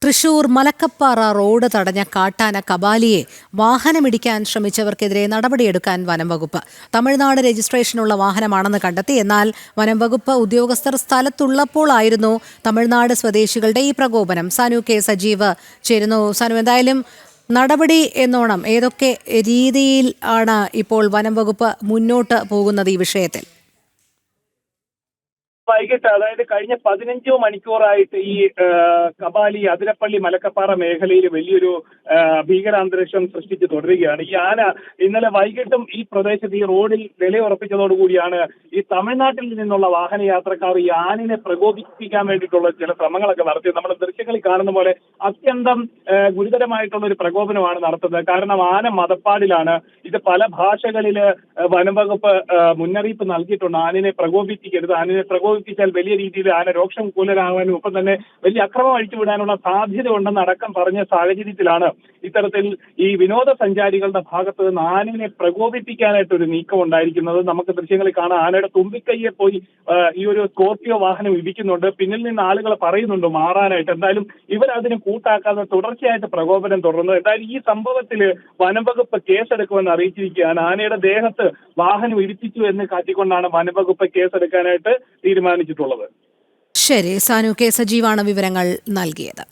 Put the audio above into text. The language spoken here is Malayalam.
തൃശൂർ മലക്കപ്പാറ റോഡ് തടഞ്ഞ കാട്ടാന കബാലിയെ വാഹനമിടിക്കാൻ ശ്രമിച്ചവർക്കെതിരെ നടപടിയെടുക്കാൻ വനംവകുപ്പ്. തമിഴ്നാട് രജിസ്ട്രേഷനുള്ള വാഹനമാണെന്ന് കണ്ടെത്തി. എന്നാൽ വനംവകുപ്പ് ഉദ്യോഗസ്ഥർ സ്ഥലത്തുള്ളപ്പോഴായിരുന്നു തമിഴ്നാട് സ്വദേശികളുടെ ഈ പ്രകോപനം. സാനു കെ സജീവ് ചേരുന്നു. സാനു, എന്തായാലും നടപടി എന്നോണം ഏതൊക്കെ രീതിയിൽ ആണ് ഇപ്പോൾ വനംവകുപ്പ് മുന്നോട്ട് പോകുന്നത് ഈ വിഷയത്തിൽ? വൈകിട്ട്, അതായത് കഴിഞ്ഞ 15 മണിക്കൂറായിട്ട് ഈ കബാലി അതിരപ്പള്ളി മലക്കപ്പാറ മേഖലയിൽ വലിയൊരു ഭീകരാന്തരീക്ഷം സൃഷ്ടിച്ച് തുടരുകയാണ്. ഈ ആന ഇന്നലെ വൈകിട്ടും ഈ പ്രദേശത്ത് ഈ റോഡിൽ നിലയുറപ്പിച്ചതോടുകൂടിയാണ് ഈ തമിഴ്നാട്ടിൽ നിന്നുള്ള വാഹനയാത്രക്കാർ ഈ ആനിനെ പ്രകോപിപ്പിക്കാൻ വേണ്ടിയിട്ടുള്ള ചില ശ്രമങ്ങളൊക്കെ നടത്തിയത്. നമ്മുടെ ദൃശ്യങ്ങളിൽ കാണുന്ന പോലെ അത്യന്തം ഗുരുതരമായിട്ടുള്ള ഒരു പ്രകോപനമാണ് നടത്തുന്നത്. കാരണം ആന മതപ്പാടിലാണ്. ഇത് പല ഭാഷകളിൽ വനംവകുപ്പ് മുന്നറിയിപ്പ് നൽകിയിട്ടുണ്ട്. ആനിനെ പ്രകോപിപ്പിക്കരുത്, ആനിനെ പ്രകോപിപ്പിച്ചാൽ വലിയ രീതിയിൽ ആന രോക്ഷം കൂലരാകാനും ഒപ്പം തന്നെ വലിയ അക്രമം അഴിച്ചുവിടാനുള്ള സാധ്യത ഉണ്ടെന്ന് അടക്കം പറഞ്ഞ സാഹചര്യത്തിലാണ് ഇത്തരത്തിൽ ഈ വിനോദസഞ്ചാരികളുടെ ഭാഗത്ത് നിന്ന് ആനയെ പ്രകോപിപ്പിക്കാനായിട്ട് ഒരു നീക്കം ഉണ്ടായിരിക്കുന്നത്. നമുക്ക് ദൃശ്യങ്ങളിൽ കാണാം, ആനയുടെ തുമ്പിക്കൈയെ പോയി ഈ ഒരു സ്കോർപിയോ വാഹനം ഇടിക്കുന്നുണ്ട്. പിന്നിൽ നിന്ന് ആളുകൾ പറയുന്നുണ്ട് മാറാനായിട്ട്. എന്തായാലും ഇവരതിന് കൂട്ടാക്കാതെ തുടർച്ചയായിട്ട് പ്രകോപനം തുടർന്നു. എന്തായാലും ഈ സംഭവത്തിൽ വനംവകുപ്പ് കേസെടുക്കുമെന്ന് അറിയിച്ചിരിക്കുകയാണ്. ആനയുടെ ദേഹത്ത് വാഹനം ഇടിപ്പിച്ചു എന്ന് കാട്ടിക്കൊണ്ടാണ് വനംവകുപ്പ് കേസെടുക്കാനായിട്ട് തീരുമാനിച്ചിട്ടുള്ളത്. ശരി, സാനു കെ സജീവാണ് വിവരങ്ങൾ നൽകിയത്.